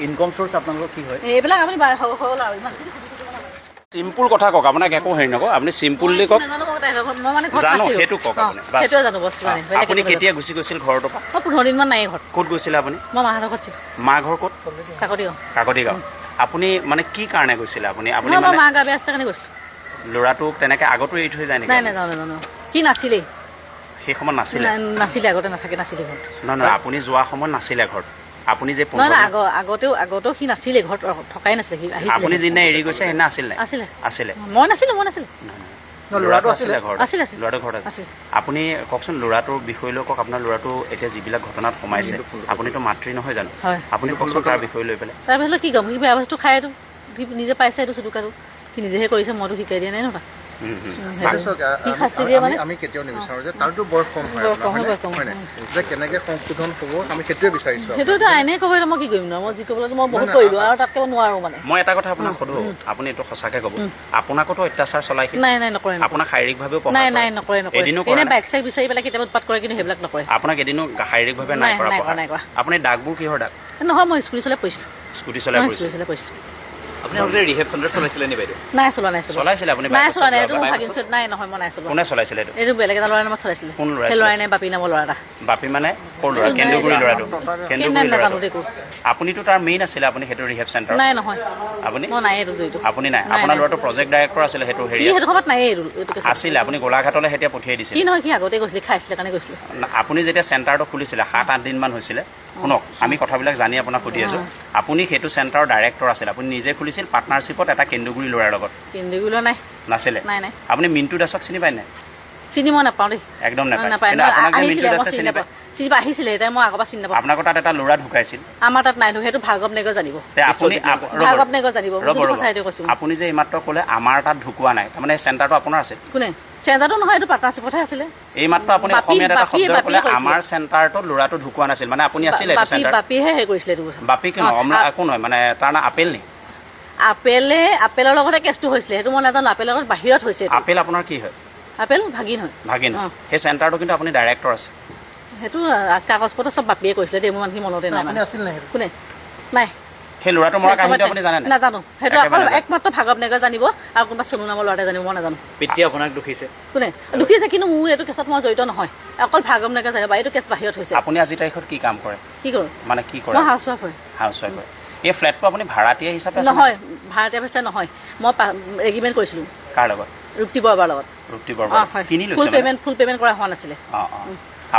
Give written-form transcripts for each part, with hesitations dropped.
income source আপোনালোকৰ কি হয় এইবিলাক আপুনি হ'ল আৰু ইমান সিম্পল কথা কওক আপোনাক একো হেৰি নকওঁ আপুনি চিম্পুললি কওক জানো সেইটো কওক আপুনি বাছ সেইটোৱে জানো বস্তু মানে আপুনি কেতিয়া গুচি গৈছিল ঘৰটোৰ পৰা মই 15 দিনমান নাই ঘৰত ক'ত গৈছিলে আপুনি মই মাহঁতৰ ঘৰত মা ঘৰ ক'ত কাকতি গাঁও আপুনি মানে কি কাৰণে গৈছিলে আপুনি আপুনি মই মানে মা গা বেয়া আছে কাৰণে গৈছিলোঁ ল'ৰাটোক তেনেকৈ আগতো এৰি থৈ যায় নেকি নাই নাজানো কি নাছিলেই সেই সময়ত নাছিলে নাছিলে আগতে নাথাকে নাছিলে ঘৰত নহয় আপুনি যোৱা সময়ত নাছিলে ঘৰত আপুনি যে নহয় আগতেও সি নাছিলে ঘৰত থকাই নাছিলে সি আহিছিলে আপুনি যিদিনা এৰি গৈছে সেইদিনা আছিল নাই আছিলে মই নাছিলোঁ ল'ৰাটো আছিলে ঘৰত আছিলে ল'ৰাটো ঘৰত আছিল আপুনি কওকচোন ল'ৰাটোৰ বিষয় লৈ কওক আপোনাৰ ল'ৰাটো এতিয়া যিবিলাক ঘটনাত সোমাইছে আপুনিতো মাতৃ নহয় জানো আপুনি কওকচোন তাৰ বিষয় লৈ পেলাই তাৰপিছত কি ক'ম সি বেয়া বস্তু খাই এইটো সি নিজে পাইছে এইটো চুটুকাটো সি নিজেহে কৰিছে মইতো শিকাই দিয়া নাই ন কি শাস্তি দিয়ে মানে আমি কেতিয়াও নিবিচাৰোঁ যে তাৰতো বয়স কম হয় যে কেনেকৈ সংশোধন হ'ব আমি সেইটোৱে বিচাৰিছোঁ সেইটোতো আইনে ক'ব মই কি কৰিম ন মই যি ক'বলৈ মই বহুত কৰিলোঁ আৰু তাতকৈ নোৱাৰোঁ মানে মই এটা কথা আপোনাক সোধোঁ আপুনি এইটো সঁচাকৈ ক'ব আপোনাকতো অত্যাচাৰ চলাই নাই নকৰে আপোনাক শাৰীৰিকভাৱেও নাই নকৰে এনে বাইক চাইক বিচাৰি পেলাই কেতিয়াবা উৎপাত কৰে কিন্তু সেইবিলাক নকৰে আপোনাক এদিনো শাৰীৰিকভাৱে নাই কৰা আপুনি দাগবোৰ কিহৰ দাগ নহয় মই স্কুটি চলাই পৰিছিলোঁ স্কুটি চলাই পৰিছিলোঁ আপুনি আগতে ৰিহেব চেণ্টাৰ চলাইছিলে নে বাইদেউ নাই চলোৱা চলাইছিলে আপুনি এইটো মোৰ ভাগিন নাই নহয় মই নাই চলোৱা কোনে চলাইছিলে এইটো বেলেগ এটা ল'ৰাৰ নামত চলাইছিলে কোন ল'ৰা সেই ল'ৰাই নে বাপী নামৰ ল'ৰা এটা বাপী মানে ক'ৰ ল'ৰা কেন্দুগুৰি ল'ৰাটো কেন্দুগুৰি নাজানো ল'ৰাটো দেখো আপুনিতো তাৰ মেইন আছিলে আপুনি সেইটো ৰিহেব চেণ্টাৰ নাই নহয় আপুনি মই নাই এইটো আপুনি নাই আপোনাৰ ল'ৰাটো প্ৰজেক্ট ডাইৰেক্টৰ আছিলে সেইটো হেৰি সেইটো সময়ত নাই এইটো আছিলে আপুনি গোলাঘাটলৈ এতিয়া পঠিয়াই দিছিলে কি নহয় কি আগতে গৈছিলে খাইছিলে কাৰণে গৈছিলে আপুনি যেতিয়া চেণ্টাৰটো খুলিছিলে 7-8 দিনমান হৈছিলে শুনক আমি কথাবিলাক জানি আপোনাক সুধি আছোঁ আপুনি সেইটো চেণ্টাৰৰ ডাইৰেক্টৰ আছিলে আপুনি নিজে খুলিছিল পাৰ্টনাৰশ্বিপত এটা কেন্দুগুৰি ল'ৰাৰ লগত কেন্দুগুৰি ল'ৰা নাছিলে নাই আপুনি মিণ্টু দাসক চিনি পায় নাই চিনি মই নাপাওঁ দেই একদম নাপায় চিনি পাই আহিছিলে এতিয়া মই আগৰ পৰা চিনি নাপাওঁ আপোনালোকৰ তাত এটা ল'ৰা ঢুকাইছিল আমাৰ তাত নাই সেইটো ভাৰ্গৱ নেগৰ জানিব ভাৰ্গৱ নেগৰ জানিব আপুনি যে এইমাত্ৰ ক'লে আমাৰ তাত ঢুকোৱা নাই তাৰমানে চেণ্টাৰটো আপোনাৰ আছে কোনে চেণ্টাৰটো নহয় এইটো পাৰ্টনাৰশ্বিপতহে আছিলে এইমাত্ৰ আপুনি অসমীয়াত এটা শব্দ ক'লে আমাৰ চেণ্টাৰটোত ল'ৰাটো ঢুকোৱা নাছিল মানে আপুনি আছিলে এইটো চেণ্টাৰ বাপীহে হেৰি কৰিছিলে এইটো বাপী কিয় একো নহয় মানে তাৰ নাম আপেল নি আপেলৰ লগতে কেছটো হৈছিলে সেইটো মই নাজানো আপেলৰ লগত বাহিৰত হৈছে আপেল আপোনাৰ কি হয় আপেল ভাগিন সেই চেণ্টাৰটো কিন্তু আপুনি ডাইৰেক্টৰ আছে সেইটো কাগজ পত্ৰ চব বাপিয়ে কৰিছিলে দেই মোৰ মানুহখিনি মনতে নাই কোনে নাই সেই ল'ৰাটো মৰা কাহিনীটো আপুনি জানে নাজানো সেইটো অকল একমাত্ৰ ভাৰ্গৱ নেগৰ জানিব আৰু কোনোবা চনু নামৰ ল'ৰাটোৱে জানিব মই নাজানো পিতৃ আপোনাক দুখিছে কোনে দুখিছে কিন্তু মোৰ এইটো কেছত মই জড়িত নহয় অকল ভাৰ্গৱ নেগৰ জানিব এইটো কেছ বাহিৰত হৈছে আপুনি আজি তাৰিখত কি কাম কৰে কি কৰোঁ মানে কি কৰে মই হাউচৱাইফ হয় এই ফ্লেটটো আপুনি ভাড়াতীয়া হিচাপে নহয় ভাড়াতীয়া পইচা নহয় মই এগ্ৰিমেণ্ট কৰিছিলোঁ কাৰ লগত ৰুক্তি বৰবাৰ লগত কিনি লৈছে ফুল পে'মেণ্ট কৰা হোৱা নাছিলে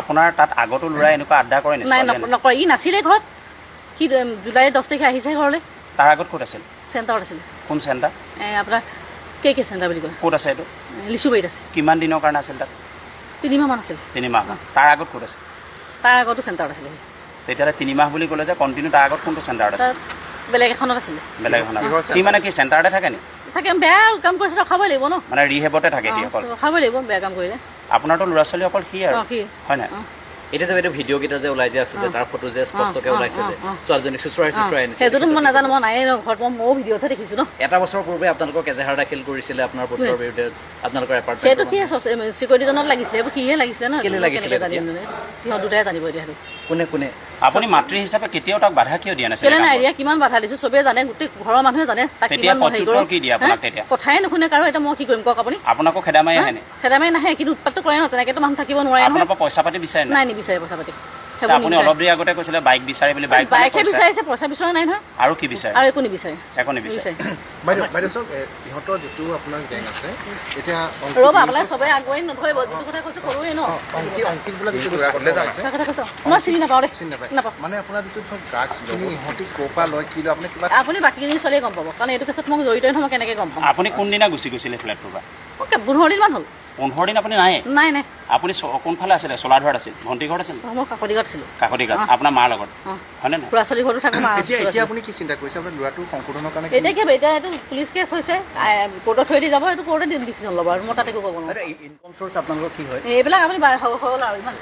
আপোনাৰ তাত আগতো ল'ৰা এনেকুৱা আড্ডা কৰে নাই নকৰে ই নাছিলে ঘৰত সি জুলাই 10 তাৰিখে আহিছে ঘৰলৈ তাৰ আগত ক'ত আছিল চেণ্টাৰত আছিলে কোন চেণ্টাৰ আপোনাৰ কে চেণ্টাৰ বুলি কয় ক'ত আছে এইটো লিচুবাৰীত আছে কিমান দিনৰ কাৰণে আছিল তাত 3 মাহমান আছিল 3 মাহ তাৰ আগত ক'ত আছে তাৰ আগতো চেণ্টাৰত আছিলে তেতিয়াহ'লে 3 মাহ বুলি ক'লে যে কণ্টিনিউ তাৰ আগত কোনটো চেণ্টাৰত আছে বেলেগ এখনত আছিলে বেলেগ এখন আছে সি মানে কি চেণ্টাৰতে থাকে নি থাকে বেয়া কাম কৰিছে ৰখাবই লাগিব ন মানে ৰিহেবতে থাকে সি অকল ৰখাবই লাগিব বেয়া কাম কৰিলে আপোনাৰতো ল'ৰা ছোৱালী অকল সি আৰু হয় নাই এতিয়া যে বাইদেউ ভিডিঅ' কেইটা যে ওলাই যে আছে যে তাৰ ফটো যে স্পষ্টকৈ ওলাইছে যে ছোৱালীজনীক চুচুৰাই আনিছে সেইটোতো মই নাজানো মই নাই ঘৰত মই ভিডিঅ'তহে দেখিছোঁ ন এটা বছৰ পূৰ্বে আপোনালোকক এজাহাৰ দাখিল কৰিছিলে আপোনাৰ পুত্ৰৰ বিৰুদ্ধে আপোনালোকৰ এপাৰ্টমেণ্ট সেইটো কি চিকিউৰিটিজনত লাগিছিলে এইবোৰ সিহে লাগিছিলে ন কেলৈ লাগিছিলে সিহঁত দুটাই জানিব এতিয়া সেইটো কোনে আপুনি মাতৃ হিচাপে কেতিয়াও তাক বাধা কিয় দিয়া নাছিল কেলে নাই দিয়া কিমান বাধা দিছোঁ চবেই জানে গোটেই ঘৰৰ মানুহে জানে তাক কিমান মই হেৰি কৰোঁ কথাই নুশুনে কাৰো এতিয়া মই কি কৰিম কওক আপুনি আপোনাকো খেদা মাৰি আহে খেদা মাৰি নাহে কিন্তু উৎপাতটো কৰে ন তেনেকৈতো মানুহ থাকিব নোৱাৰে আপোনাৰ পইচা পাতি বিচাৰে নাই নিবিচাৰে পইচা পাতি আপুনি অলপ দেৰি আগতে কৈছিলে বাইক বিচাৰে বুলি বাইকহে বিচাৰিছে পইচা বিচৰা নাই নহয় আৰু কি বিচাৰে আৰু একো নিবিচাৰে বাইদেউ চাওক ইহঁতৰ যিটো আপোনাৰ গেং আছে এতিয়া ৰ'ব আপোনালোকে চবেই আগুৱাই নধৰিব যিটো কথা কৈছে কৰোৱেই ন অংকিত বোলা যিটো কথা কৈছে মই চিনি নাপাওঁ দেই নাপাওঁ মানে আপোনাৰ যিটো ড্ৰাগছ কিনি ইহঁতি ক'ৰ পৰা লয় কি লয় আপুনি কিবা আপুনি বাকীখিনি চলিয়ে গম পাব কাৰণ এইটো কেছত মোক জড়িতই নহয় মই কেনেকৈ গম পাম আপুনি কোনদিনা গুচি গৈছিলে ফ্লেটটোৰ পৰা 15 দিনমান হ'ল 15 দিন আপুনি নাই আপুনি কোনফালে আছিলে চলাধৰাত আছিল ভণ্টি ঘৰত আছিল মই কাকতি ঘৰত আছিলোঁ আপোনাৰ মাৰ লগত হয়নে নাই ল'ৰা ছোৱালী ঘৰতো থাকোঁ এতিয়া আপুনি কি চিন্তা কৰিছে আপোনাৰ ল'ৰাটোৰ সংশোধনৰ কাৰণে এতিয়া এইটো পুলিচ কেছ হৈছে কোৰ্টত থৈ দি যাব এইটো কোৰ্টে ডিচিশ্যন ল'ব আৰু মই তাত একো ক'ব নোৱাৰোঁ ইনকাম চ'ৰ্চ আপোনালোকৰ কি হয় এইবিলাক আপুনি হ'ল আৰু ইমান